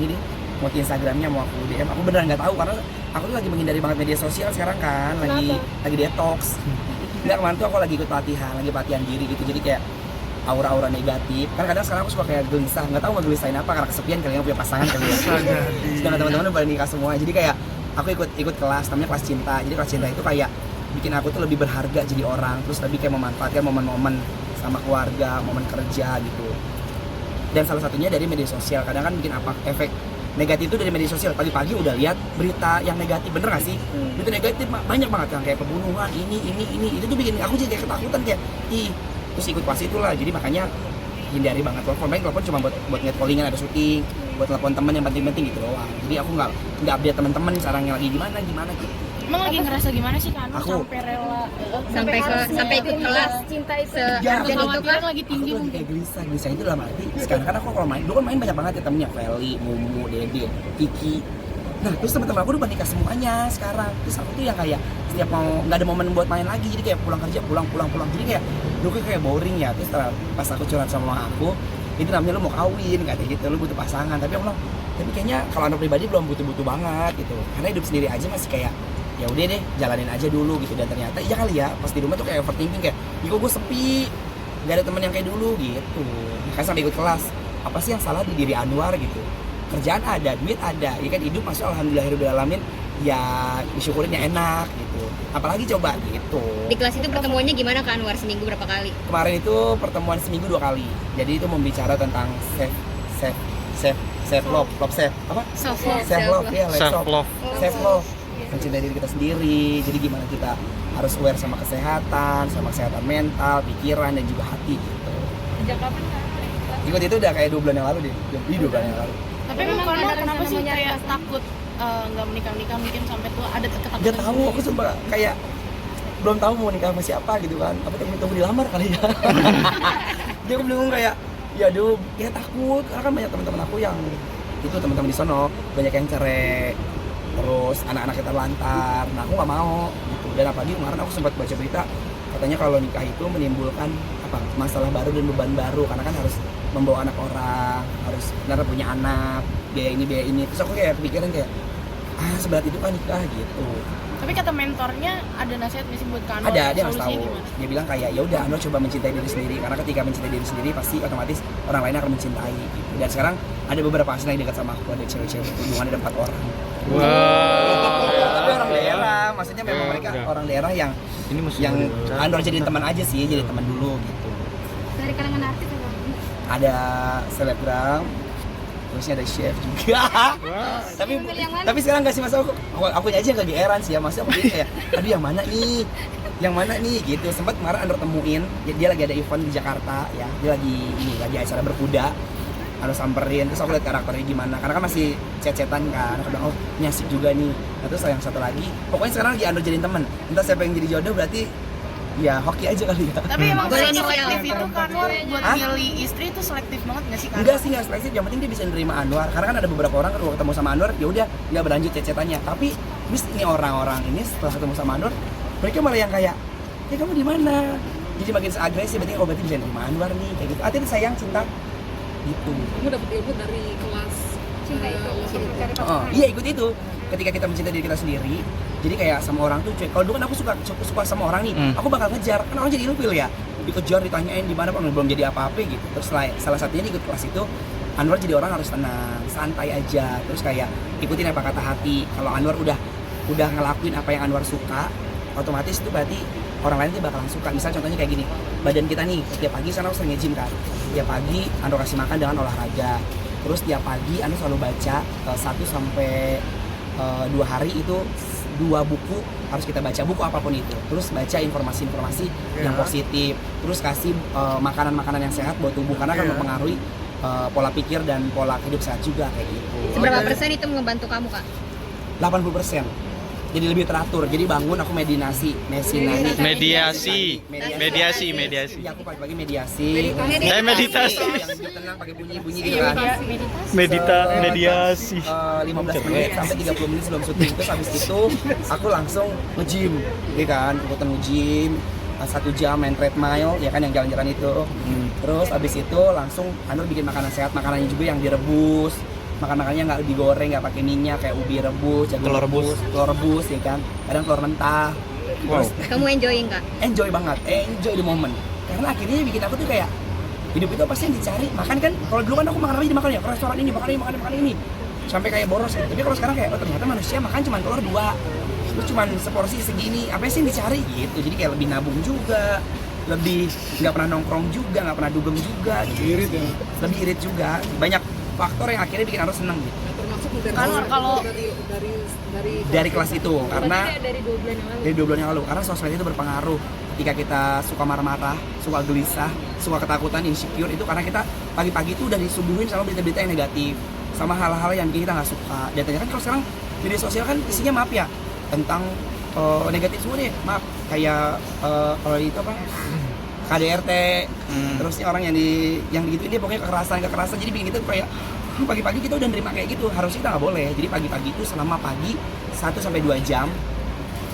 ini deh, mau ke Instagramnya, mau aku DM. Aku beneran nggak tahu karena aku tuh lagi menghindari banget media sosial sekarang kan, lagi detox. Enggak, kemarin tuh aku lagi ikut pelatihan diri gitu, jadi kayak aura-aura negatif. Kan kadang sekarang aku suka kayak gelisah, nggak tahu ngegelisahin apa karena kesepian kali ya, punya pasangan kali ya. Sedangkan teman-teman udah pada nikah semua, jadi kayak aku ikut kelas, namanya kelas cinta. Jadi kelas cinta itu kayak bikin aku tuh lebih berharga jadi orang, terus lebih kayak memanfaatkan momen-momen sama keluarga, momen kerja gitu. Dan salah satunya dari media sosial. Kadang kan bikin apa efek negatif itu dari media sosial. Pagi-pagi udah lihat berita yang negatif, bener gak sih? Berita negatif banyak banget yang kayak pembunuhan, ini itu tuh bikin aku jadi kayak ketakutan, kayak terus ikut pas itulah. Jadi makanya hindari banget telepon cuma buat ngeliat callingan, ada syuting, buat telepon temen yang penting-penting gitu doang. Jadi aku nggak update teman-teman sekarang yang lagi gimana gitu. Emang lagi ngerasa gimana sih kan? Aku sampai rela sampai ikut kelas cinta itu. Ya, dan itu kan lagi tinggi aku lagi kayak gelisah itu dalam arti sekarang kan aku kalau main, dulu kan main banyak banget ya temennya, Feli, Mumu, Dede, Kiki. Nah terus teman-teman aku udah nikah semuanya sekarang. Terus aku tuh yang kayak setiap mau nggak ada momen buat main lagi, jadi kayak pulang kerja pulang. Jadi kayak dulu kayak boring ya. Terus pas aku curhat sama aku, itu namanya lu mau kawin kayak gitu, lu butuh pasangan. Tapi aku bilang, tapi kayaknya kalau anak pribadi belum butuh banget gitu, karena hidup sendiri aja masih kayak ya udah deh jalanin aja dulu gitu. Dan ternyata iya kali ya, pas di rumah tuh kayak overthinking, kayak kok gue sepi, gak ada teman yang kayak dulu gitu. Makanya sampai ikut kelas, apa sih yang salah di diri Anwar gitu. Kerjaan ada, duit ada, ya kan, hidup masih alhamdulillahirobbilalamin, ya disyukurin ya enak gitu. Apalagi coba gitu. di kelas itu pertemuannya gimana Kak Anwar, seminggu berapa kali? Kemarin itu pertemuan seminggu 2 kali. Jadi itu membicara tentang self love apa? Self love. Self love ya, self love. Iya. Mencintai diri kita sendiri. Jadi gimana kita harus aware sama kesehatan mental, pikiran dan juga hati gitu. Sejak kapan Kak? Ikut itu udah kayak 2 bulan yang lalu deh. 2 bulan yang lalu. Tapi emang Kak kenapa sih kayak takut nggak menikah mungkin sampai tua, ada ketakutan? Gak tahu, aku sumpah kayak belum tahu mau nikah sama siapa gitu kan. Apa tunggu dilamar kali ya. Dia aku bingung kayak ya aduh, ya takut karena kan banyak teman-teman aku yang itu, teman-teman di sono banyak yang cerai, terus anak-anak kita lantar. Nah aku nggak mau gitu. Dan apalagi kemarin aku sempat baca berita katanya kalau nikah itu menimbulkan apa masalah baru dan beban baru, karena kan harus membawa anak orang, harus benar punya anak, biaya ini. Terus aku kayak kepikiran kayak seberat itu kan nikah gitu. Tapi kata mentornya ada nasihat nggak sih buat Kak Anwar? Ada, dia ngasih Solusinya tahu. gimana? Dia bilang kayak ya udah Anwar coba mencintai diri sendiri, karena ketika mencintai diri sendiri pasti otomatis orang lain akan mencintai gitu. Dan sekarang ada beberapa pasangan yang dekat sama aku, ada cewek-cewek, hubungan ada 4 orang. Wow. Tapi orang daerah, maksudnya memang mereka orang daerah yang Anwar jadi teman aja sih, jadi teman dulu gitu. Dari kalangan artis apa? Ada selebgram, terusnya ada chef juga. Tapi sekarang nggak sih, masa aku aja yang kegeeran sih ya, masa aku kayak aduh yang mana nih gitu. Sempat kemarin Anwar temuin, dia lagi ada event di Jakarta ya, dia lagi acara berkuda. Harus samperin, terus aku lihat karakternya gimana, karena kan masih chat-chatan kan. Aku bilang, oh ini asik juga nih. Nah, terus yang satu lagi, pokoknya sekarang lagi Anwar jadiin temen. Entah siapa yang jadi jodoh, berarti ya hoki aja kali ya. Tapi emang Boleh selektif nih, itu Kak Anwar buat milih istri itu selektif banget nggak sih Kak? Enggak sih, nggak selektif, yang penting dia bisa nerima Anwar. Karena kan ada beberapa orang kalau ketemu sama Anwar, ya udah nggak berlanjut chat-chatannya. Tapi ini orang-orang ini setelah ketemu sama Anwar, mereka malah yang kayak, ya kamu di mana? Jadi makin agresif, berarti bisa nerima Anwar nih, kayak gitu. Artinya sayang, cinta, gitu. Kamu dapat ilmu dari kelas Cinta itu. Iya, ikut itu. Ketika kita mencintai diri kita sendiri, jadi kayak sama orang tuh cuek. Kalau dulu kan aku suka sama orang nih, aku bakal ngejar. Kan orang jadi ilfil ya, dikejar, ditanyain di mana, belum jadi apa-apa gitu. Terus salah satunya ikut kelas itu, Anwar jadi orang harus tenang, santai aja. Terus kayak ikutin apa kata hati. Kalau Anwar udah ngelakuin apa yang Anwar suka, otomatis itu berarti orang lain tuh bakalan suka. Misal contohnya kayak gini, badan kita nih, setiap pagi sana aku sering nge-gym kan. Setiap pagi Anwar kasih makan dengan olahraga. Terus tiap pagi Anwar selalu baca 1 sampai 2 hari itu 2 buku harus kita baca, buku apapun itu. Terus baca informasi-informasi yang positif. Terus kasih makanan-makanan yang sehat buat tubuh, karena akan mempengaruhi pola pikir dan pola hidup sehat juga kayak gitu. Seberapa persen itu membantu kamu Kak? 80%. Jadi lebih teratur. Jadi bangun aku mediasi. Mediasi. Ya, aku pagi-pagi mediasi. Meditasi. Yang tenang pakai bunyi-bunyi gitu kan. Mediasi. 15 menit sampai 30 menit sebelum syuting. Terus habis itu aku langsung nge-gym, gitu kan. Ikutan nge-gym 1 jam main treadmill, ya kan, yang jalan-jalan itu. Terus habis itu langsung Anwar bikin makanan sehat, makanannya juga yang direbus. makanannya nggak digoreng, nggak pakai minyak kayak ubi rebus, jagung telur rebus ya kan, kadang telur mentah. Wow. Terus Kamu enjoying kak? enjoy banget, enjoy the moment. Karena akhirnya bikin aku tuh kayak hidup itu apa sih yang dicari? Makan kan, kalau dulu kan aku makan apa aja dimakan ya, ke restoran ini, makan ini. Sampai kayak boros gitu. Tapi kalau sekarang kayak, oh ternyata manusia makan cuma telur 2. Terus cuma seporsi segini, apa sih yang dicari gitu. Jadi kayak lebih nabung juga, lebih nggak pernah nongkrong juga, nggak pernah dugem juga gitu. Irit ya. Lebih irit juga. Banyak faktor yang akhirnya bikin aku seneng gitu. Nah, termasuk dari Kalau- dari Kelas itu, karena Dari 2 bulan yang lalu. dari 2 bulan yang lalu, karena sosmed itu berpengaruh. Ketika kita suka marah-marah, suka gelisah, suka ketakutan, insecure, itu karena kita pagi-pagi itu udah disuguhin sama berita-berita yang negatif, sama hal-hal yang bikin kita nggak suka. Dan ternyata kan kalau sekarang media sosial kan isinya maaf ya, tentang negatif semua nih, maaf. Kayak kalau itu apa, KDRT, terusnya orang yang digituin dia pokoknya kekerasan, jadi bikin kita kayak pagi-pagi kita udah nerima kayak gitu, harusnya kita nggak boleh. Jadi pagi-pagi itu selama pagi 1-2 jam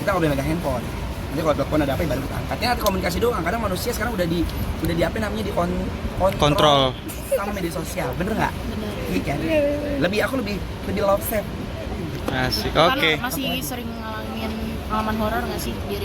kita nggak boleh megang handphone. Nanti kalau telepon ada apa ya baru kita angkat. Nanti komunikasi doang. Kadang manusia sekarang udah di apa namanya Kontrol. sama media sosial, bener nggak? Bener. Iya kan? Aku lebih love safe. Asik. Kan Oke. masih sering ngalamin pengalaman horor nggak sih diri